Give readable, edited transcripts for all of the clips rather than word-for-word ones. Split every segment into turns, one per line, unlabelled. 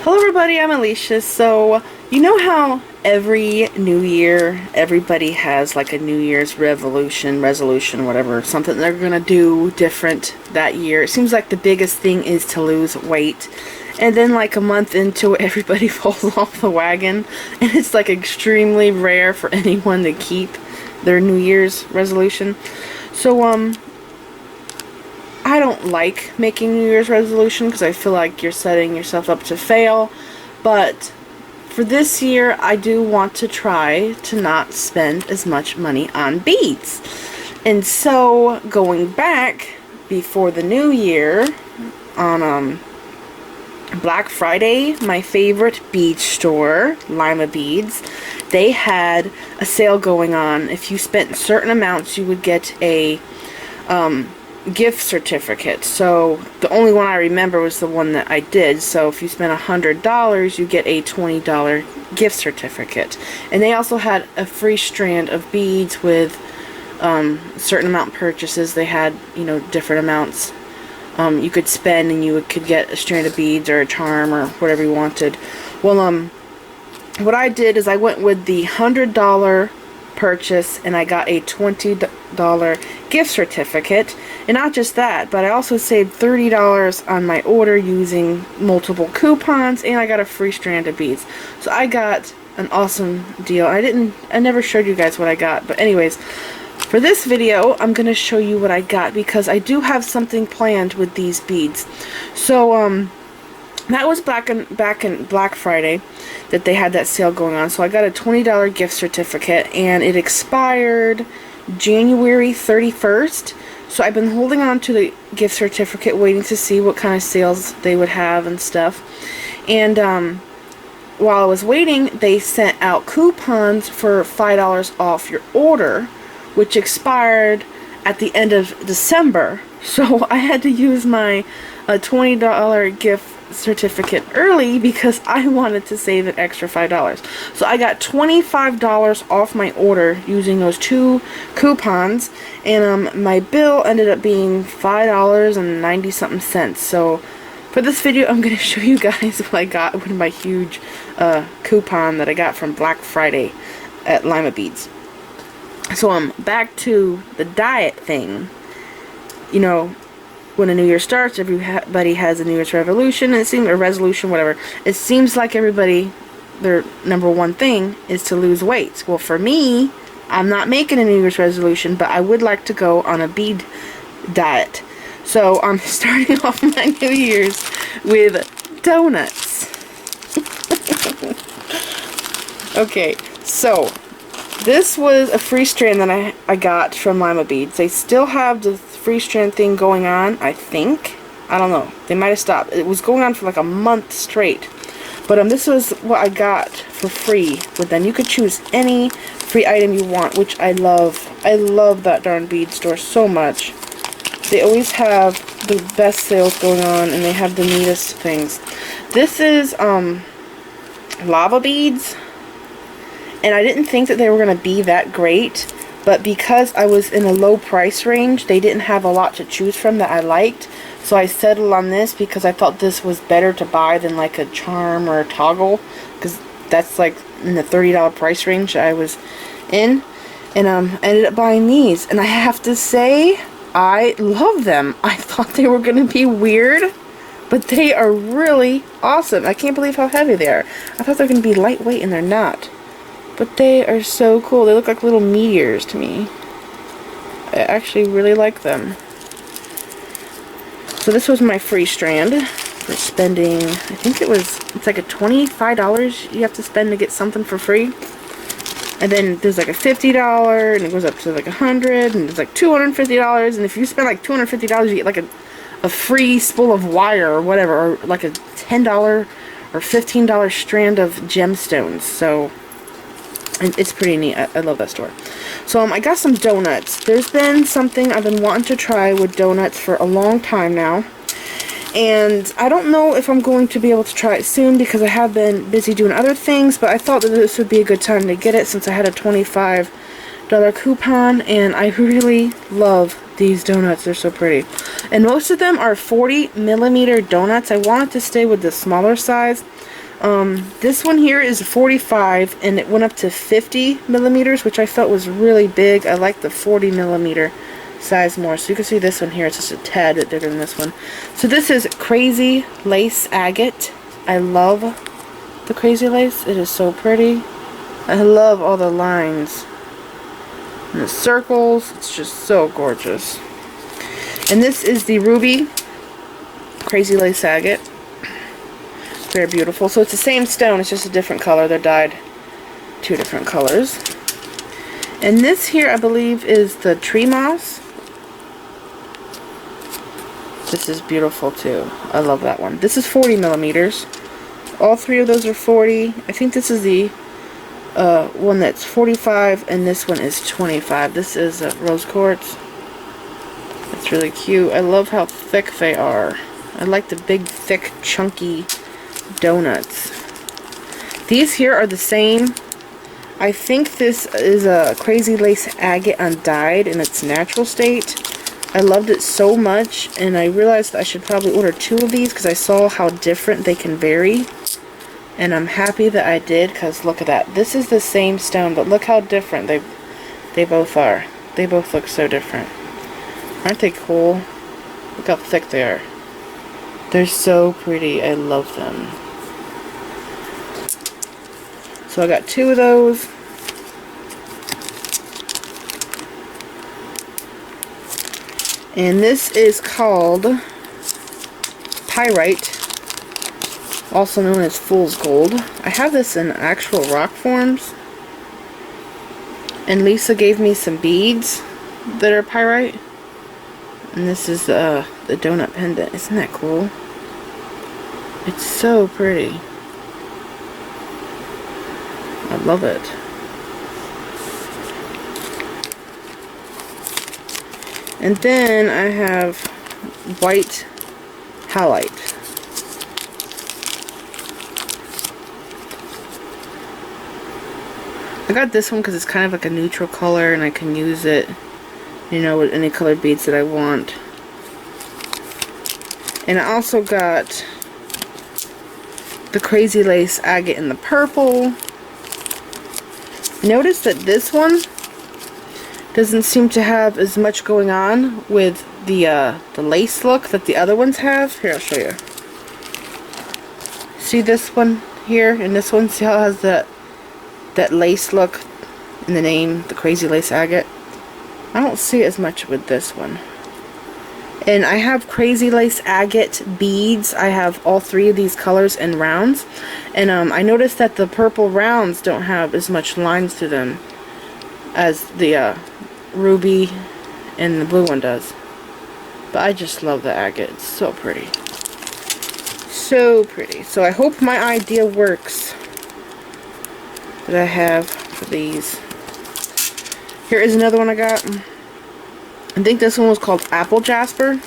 Hello everybody, I'm Alicia. So, you know how every new year, everybody has like a New Year's resolution, whatever, something they're gonna do different that year. It seems like the biggest thing is to lose weight. And then like a month into it, everybody falls off the wagon. And it's like extremely rare for anyone to keep their New Year's resolution. So, I don't like making New Year's resolution because I feel like you're setting yourself up to fail, but for this year I do want to try to not spend as much money on beads. And so going back before the new year on Black Friday, my favorite bead store, Lima Beads, they had a sale going on. If you spent certain amounts you would get a gift certificate. So the only one I remember was the one that I did. So if you spend $100 you get a $20 gift certificate, and they also had a free strand of beads with certain amount purchases. They had, you know, different amounts you could spend and you could get a strand of beads or a charm or whatever you wanted. Well, what I did is I went with the $100 purchase and I got a $20 gift certificate. And not just that, but I also saved $30 on my order using multiple coupons, and I got a free strand of beads. So I got an awesome deal. I never showed you guys what I got, but anyways, for this video I'm gonna show you what I got because I do have something planned with these beads. So that was back in Black Friday that they had that sale going on. So I got a $20 gift certificate and it expired January 31st. So I've been holding on to the gift certificate, waiting to see what kind of sales they would have and stuff. And while I was waiting, they sent out coupons for $5 off your order, which expired at the end of December. So I had to use my $20 gift certificate early because I wanted to save an extra $5. So I got $25 off my order using those two coupons, and my bill ended up being $5.90 something. So for this video I'm going to show you guys what I got with my huge coupon that I got from Black Friday at Lima Beads. So back to the diet thing. You know, when a new year starts, everybody has a New Year's resolution, it seems, or resolution, whatever. It seems like everybody, their number one thing is to lose weight. Well, for me, I'm not making a New Year's resolution, but I would like to go on a bead diet. So I'm starting off my New Year's with donuts. Okay, so this was a free strand that I got from Lima Beads. They still have the free strand thing going on, I think. I don't know. They might have stopped. It was going on for like a month straight. But this was what I got for free with them. You could choose any free item you want, which I love. I love that darn bead store so much. They always have the best sales going on, and they have the neatest things. This is lava beads. And I didn't think that they were going to be that great, but because I was in a low price range, they didn't have a lot to choose from that I liked. So I settled on this because I thought this was better to buy than like a charm or a toggle, because that's like in the $30 price range I was in. And I ended up buying these, and I have to say I love them. I thought they were going to be weird, but they are really awesome. I can't believe how heavy they are. I thought they were going to be lightweight, and they're not. But they are so cool. They look like little meteors to me. I actually really like them. So this was my free strand for spending, I think it's like a $25 you have to spend to get something for free. And then there's like a $50, and it goes up to like $100, and there's like $250, and if you spend like $250 you get like a free spool of wire or whatever, or like a $10 or $15 strand of gemstones. So and it's pretty neat. I love that store. So I got some donuts. There's been something I've been wanting to try with donuts for a long time now. And I don't know if I'm going to be able to try it soon because I have been busy doing other things, but I thought that this would be a good time to get it since I had a $25 coupon, and I really love these donuts. They're so pretty. And most of them are 40mm donuts. I wanted to stay with the smaller size, This one here is 45 and it went up to 50 millimeters, which I felt was really big. I like the 40 millimeter size more. So you can see this one here, it's just a tad bit bigger than this one. So this is Crazy Lace Agate. I love the Crazy Lace. It is so pretty. I love all the lines and the circles. It's just so gorgeous. And this is the Ruby Crazy Lace Agate. Very beautiful. So it's the same stone, it's just a different color. They're dyed two different colors. And this here, I believe, is the Tree Moss. This is beautiful too. I love that one. This is 40 millimeters. All three of those are 40. I think this is the one that's 45, and this one is 25. This is Rose Quartz. It's really cute. I love how thick they are. I like the big, thick, chunky donuts. These here are the same. I think this is a Crazy Lace Agate undyed in its natural state. I loved it so much, and I realized I should probably order two of these because I saw how different they can vary. And I'm happy that I did, because look at that. This is the same stone, but look how different they both are. They both look so different. Aren't they cool? Look how thick they are. They're so pretty. I love them. So I got two of those. And this is called Pyrite, also known as Fool's Gold. I have this in actual rock forms. And Lisa gave me some beads that are pyrite. And this is the donut pendant. Isn't that cool? It's so pretty. I love it. And then I have white halite. I got this one because it's kind of like a neutral color and I can use it, you know, with any colored beads that I want. And I also got the Crazy Lace Agate in the purple. Notice that this one doesn't seem to have as much going on with the lace look that the other ones have. Here, I'll show you. See this one here and this one? See how it has that lace look in the name, the Crazy Lace Agate? I don't see it as much with this one. And I have Crazy Lace Agate beads. I have all three of these colors in rounds. And I noticed that the purple rounds don't have as much lines to them as the ruby and the blue one does. But I just love the agate. It's so pretty. So pretty. So I hope my idea works that I have for these. Here is another one I got. I think this one was called Apple Jasper.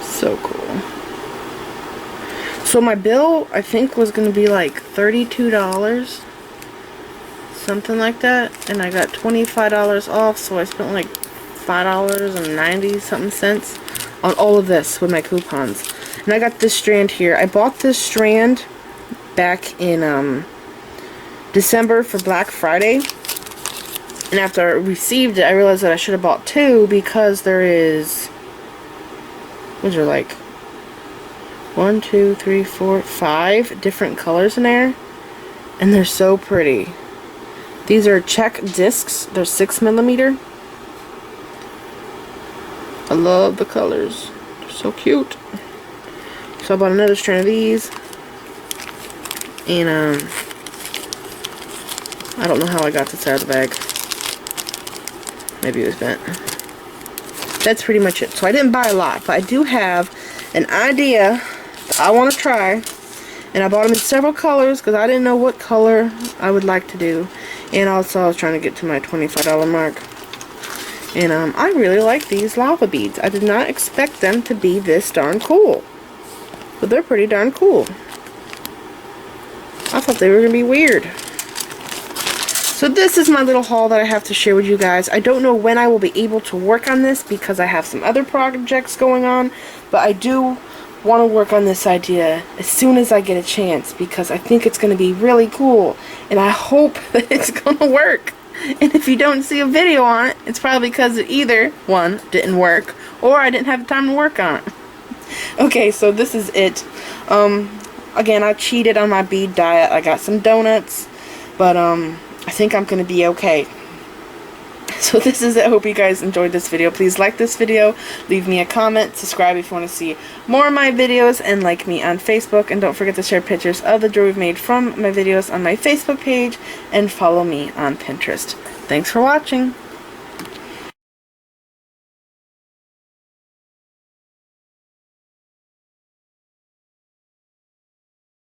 So cool. So my bill, I think, was going to be like $32. Something like that. And I got $25 off, so I spent like $5.90 something cents on all of this with my coupons. And I got this strand here. I bought this strand back in December for Black Friday. And after I received it, I realized that I should have bought two because there is, what are there, like 1, 2, 3, 4, 5 different colors in there. And they're so pretty. These are Czech Discs. They're 6mm. I love the colors. They're so cute. So I bought another strand of these. And I don't know how I got this out of the bag. Maybe it was bent. That's pretty much it. So I didn't buy a lot, but I do have an idea that I want to try. And I bought them in several colors because I didn't know what color I would like to do. And also I was trying to get to my $25 mark. And I really like these lava beads. I did not expect them to be this darn cool. But they're pretty darn cool. I thought they were going to be weird. So this is my little haul that I have to share with you guys. I don't know when I will be able to work on this because I have some other projects going on, but I do want to work on this idea as soon as I get a chance because I think it's going to be really cool and I hope that it's going to work. And if you don't see a video on it, it's probably because it either, one, didn't work, or I didn't have time to work on it. Okay, so this is it. Again, I cheated on my bead diet. I got some donuts, but I think I'm going to be okay. So this is it. I hope you guys enjoyed this video. Please like this video, leave me a comment, subscribe if you want to see more of my videos, and like me on Facebook. And don't forget to share pictures of the jewelry we've made from my videos on my Facebook page, and follow me on Pinterest. Thanks for watching.